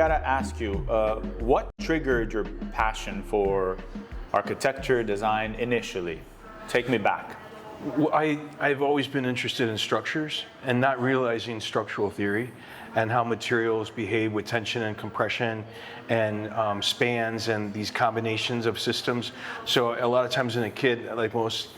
gotta ask you, what triggered your passion for architecture, design initially? Take me back. Well, I've always been interested in structures and not realizing structural theory and how materials behave with tension and compression and spans and these combinations of systems. So a lot of times as a kid, like most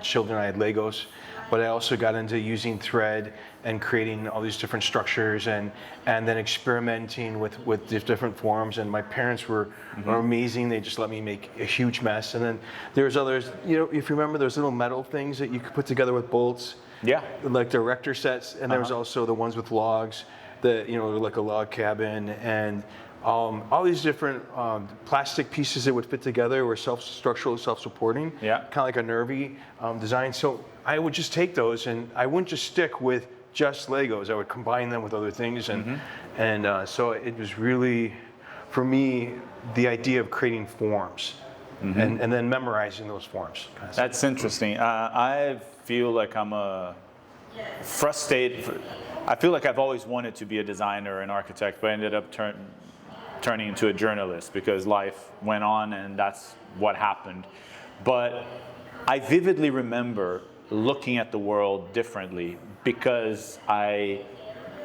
children, I had Legos, but I also got into using thread and creating all these different structures and then experimenting with different forms. And my parents were amazing. They just let me make a huge mess. And then there's others, you know, if you remember those little metal things that you could put together with bolts. Yeah. Like the erector sets. And there was also the ones with logs, that, you know, like a log cabin, and all these different plastic pieces that would fit together were structural, self-supporting, kind of like a nervy design. So I would just take those, and I wouldn't just stick with just Legos. I would combine them with other things, and so it was really, for me, the idea of creating forms and then memorizing those forms. That's interesting. I feel like I'm a frustrated. I feel like I've always wanted to be a designer, an architect, but I ended up turning into a journalist because life went on and that's what happened. But I vividly remember looking at the world differently because I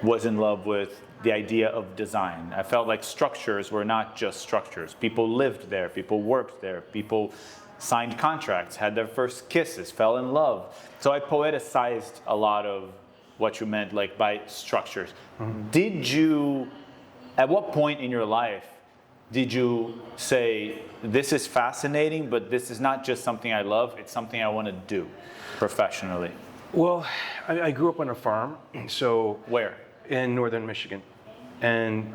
was in love with the idea of design. I felt like structures were not just structures. People lived there, people worked there, people signed contracts, had their first kisses, fell in love. So I poeticized a lot of what you meant, like, by structures. Did you, at what point in your life did you say, this is fascinating, but this is not just something I love, it's something I want to do professionally? Well, I grew up on a farm, so. Where? In northern Michigan. And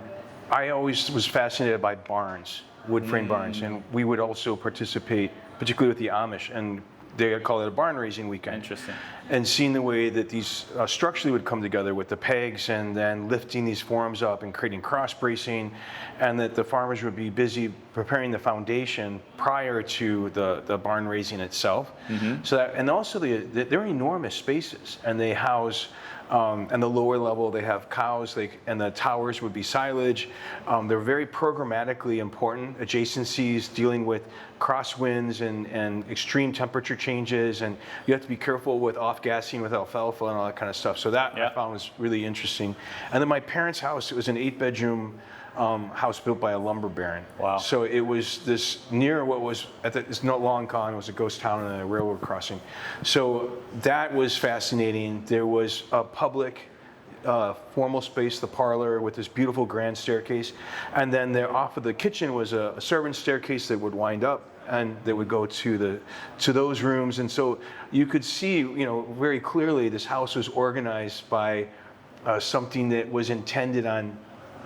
I always was fascinated by barns, wood frame barns, and we would also participate, particularly with the Amish, and they call it a barn raising weekend. Interesting. And seeing the way that these structurally would come together with the pegs and then lifting these forms up and creating cross bracing, and that the farmers would be busy preparing the foundation prior to the barn raising itself. So that, and also they're enormous spaces, and they house, and the lower level they have cows, and the towers would be silage. They're very programmatically important adjacencies, dealing with crosswinds and extreme temperature changes, and you have to be careful with off-gassing with alfalfa and all that kind of stuff. So that I found was really interesting. And then my parents' house, it was an 8-bedroom house built by a lumber baron. Wow. So it was this near what was, it's not long gone, it was a ghost town and a railroad crossing. So that was fascinating. There was a public formal space, the parlor, with this beautiful grand staircase. And then there off of the kitchen was a servant staircase that would wind up and that would go to those rooms. And so you could see, you know, very clearly this house was organized by something that was intended on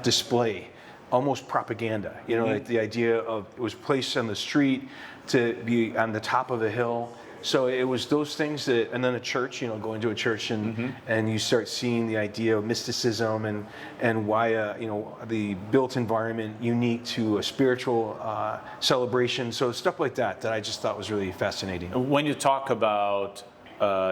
display, almost propaganda, you know, like the idea of, it was placed on the street to be on the top of a hill. So it was those things that, and then a church, you know, going to a church and you start seeing the idea of mysticism and why, you know, the built environment unique to a spiritual celebration. So stuff like that I just thought was really fascinating. When you talk about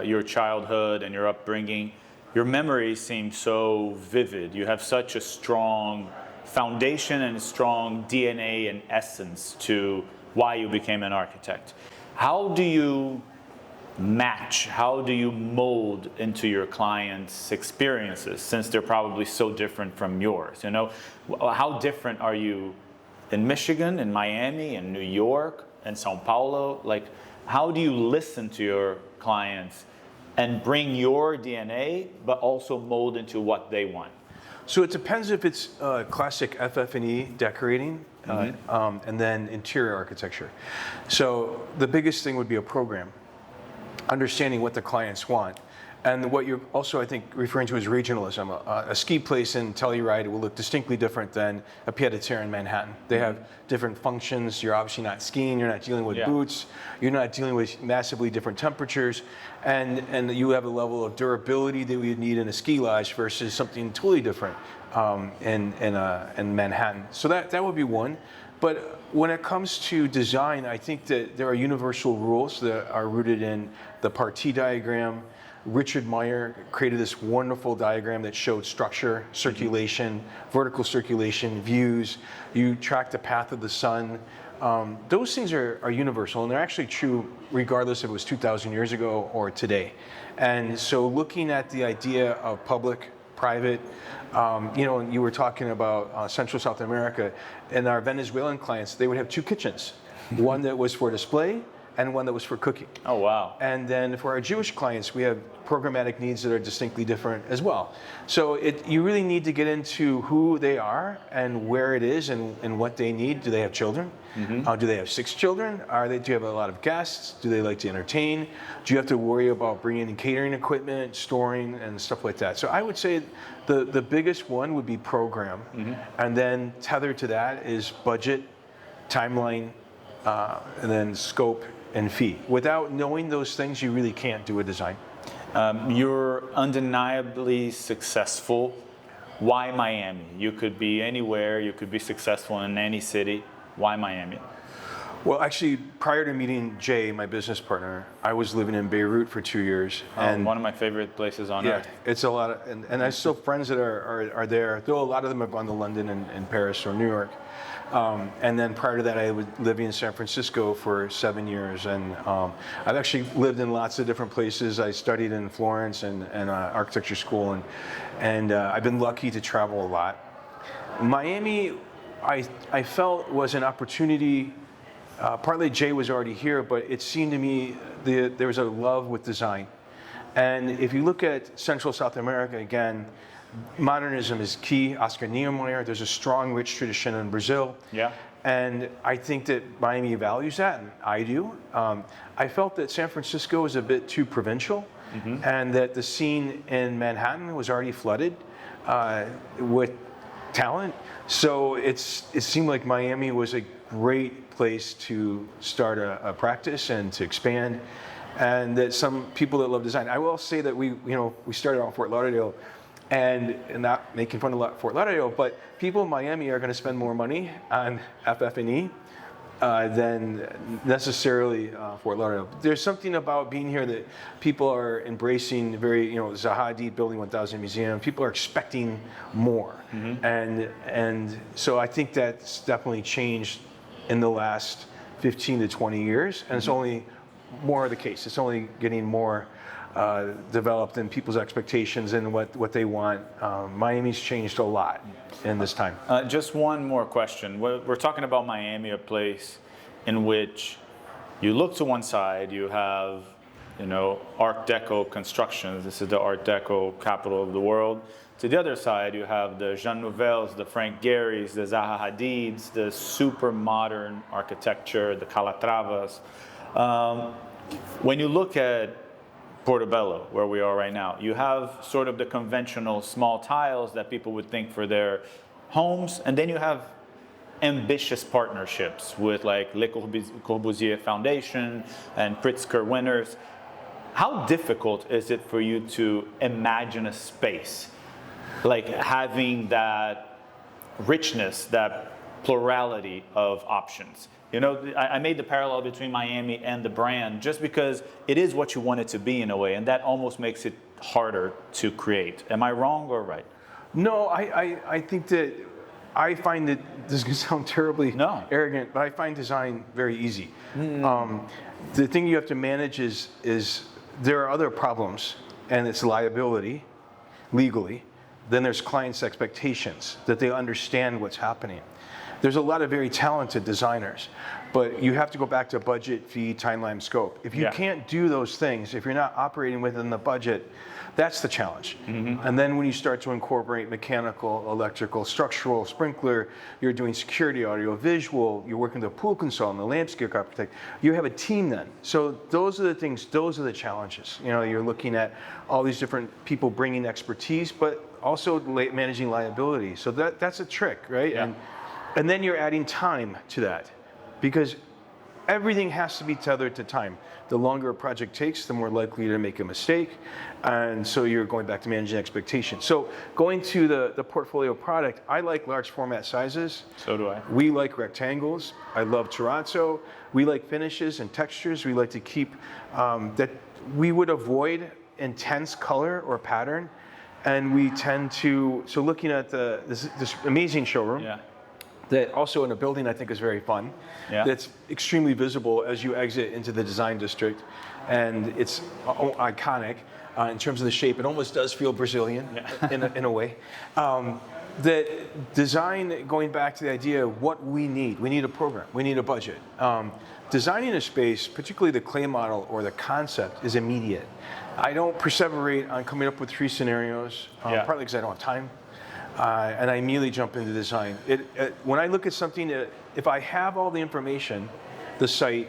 your childhood and your upbringing, your memories seem so vivid. You have such a strong foundation and a strong DNA and essence to why you became an architect. How do you match, how do you mold into your clients' experiences, since they're probably so different from yours? You know, how different are you in Michigan, in Miami, in New York, in Sao Paulo? Like, how do you listen to your clients and bring your DNA, but also mold into what they want? So it depends if it's classic FF&E decorating and then interior architecture. So the biggest thing would be a program, understanding what the clients want. And what you're also, I think, referring to as regionalism. A ski place in Telluride will look distinctly different than a pied-à-terre in Manhattan. They have different functions. You're obviously not skiing. You're not dealing with boots. You're not dealing with massively different temperatures. And you have a level of durability that we need in a ski lodge versus something totally different in Manhattan. So that would be one. But when it comes to design, I think that there are universal rules that are rooted in the partie diagram, Richard Meyer created this wonderful diagram that showed structure, circulation, vertical circulation, views. You track the path of the sun. Those things are universal, and they're actually true regardless if it was 2,000 years ago or today. And so looking at the idea of public, private, you were talking about Central South America, and our Venezuelan clients, they would have two kitchens, one that was for display and one that was for cooking. Oh, wow. And then for our Jewish clients, we have programmatic needs that are distinctly different as well. So you really need to get into who they are and where it is and what they need. Do they have children? Do they have 6 children? Do you have a lot of guests? Do they like to entertain? Do you have to worry about bringing in catering equipment, storing, and stuff like that? So I would say the biggest one would be program. And then tethered to that is budget, timeline, and then scope and fee. Without knowing those things, you really can't do a design. You're undeniably successful. Why Miami? You could be anywhere. You could be successful in any city. Why Miami? Well, actually, prior to meeting Jay, my business partner, I was living in Beirut for 2 years. And one of my favorite places on earth. It's a lot of, and I still have friends that are there, though a lot of them have gone to London and Paris or New York. And then prior to that, I was living in San Francisco for 7 years. And I've actually lived in lots of different places. I studied in Florence and architecture school, and I've been lucky to travel a lot. Miami, I felt was an opportunity. Partly Jay was already here, but it seemed to me there was a love with design. And if you look at Central South America, again, modernism is key. Oscar Niemeyer, there's a strong, rich tradition in Brazil. Yeah. And I think that Miami values that, and I do. I felt that San Francisco was a bit too provincial, and that the scene in Manhattan was already flooded with talent. So it seemed like Miami was a great place to start a practice and to expand, and that some people that love design. I will say that we started on Fort Lauderdale, and not making fun of Fort Lauderdale, but people in Miami are going to spend more money on FF&E than necessarily Fort Lauderdale. There's something about being here that people are embracing. Zaha Hadid building 1,000 museum. People are expecting more, and so I think that's definitely changed in the last 15 to 20 years, and it's only more the case. It's only getting more developed in people's expectations and what they want. Miami's changed a lot in this time. Just one more question. We're talking about Miami, a place in which you look to one side, you have, Art Deco constructions. This is the Art Deco capital of the world. To the other side, you have the Jean Nouvelles, the Frank Gehry's, the Zaha Hadids, the super modern architecture, the Calatravas. When you look at Portobello, where we are right now, you have sort of the conventional small tiles that people would think for their homes, and then you have ambitious partnerships with like Le Corbusier Foundation and Pritzker winners. How difficult is it for you to imagine a space like having that richness, that plurality of options? I made the parallel between Miami and the brand just because it is what you want it to be in a way, and that almost makes it harder to create. Am I wrong or right? No, I think that I find that this is going to sound terribly arrogant, but I find design very easy. The thing you have to manage is there are other problems, and it's liability, legally. Then there's clients' expectations, that they understand what's happening. There's a lot of very talented designers, but you have to go back to budget, fee, timeline, scope. If you can't do those things, if you're not operating within the budget, that's the challenge. And then when you start to incorporate mechanical, electrical, structural, sprinkler, you're doing security, audio, visual, you're working with a pool consultant, a landscape architect, you have a team then. So those are the things, those are the challenges. You're looking at all these different people bringing expertise, but also managing liability. So that's a trick, right? Yeah. And then you're adding time to that, because everything has to be tethered to time. The longer a project takes, the more likely to make a mistake. And so you're going back to managing expectations. So going to the portfolio product, I like large format sizes. So do I. We like rectangles. I love terrazzo. We like finishes and textures. We like to keep that. We would avoid intense color or pattern, and we tend to, so looking at this amazing showroom, Yeah. that also in a building I think is very fun, Yeah. that's extremely visible as you exit into the design district, and it's iconic in terms of the shape. It almost does feel Brazilian in a way. That design, going back to the idea of what we need a program, we need a budget. Designing a space, particularly the clay model or the concept, is immediate. I don't perseverate on coming up with 3 scenarios, partly because I don't have time, and I immediately jump into design. When I look at something, if I have all the information, the site,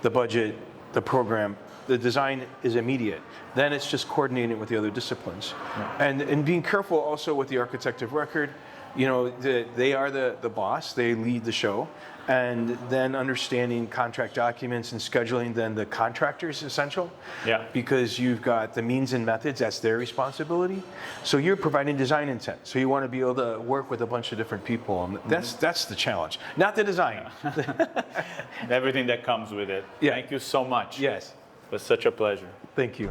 the budget, the program, the design is immediate. Then it's just coordinating with the other disciplines. And being careful also with the architect of record. You know, they are the boss, they lead the show. And then understanding contract documents and scheduling, then the contractor is essential. Yeah. Because you've got the means and methods, that's their responsibility. So you're providing design intent. So you want to be able to work with a bunch of different people. And that's the challenge, not the design. Everything that comes with it. Yeah. Thank you so much. Yes. It was such a pleasure. Thank you.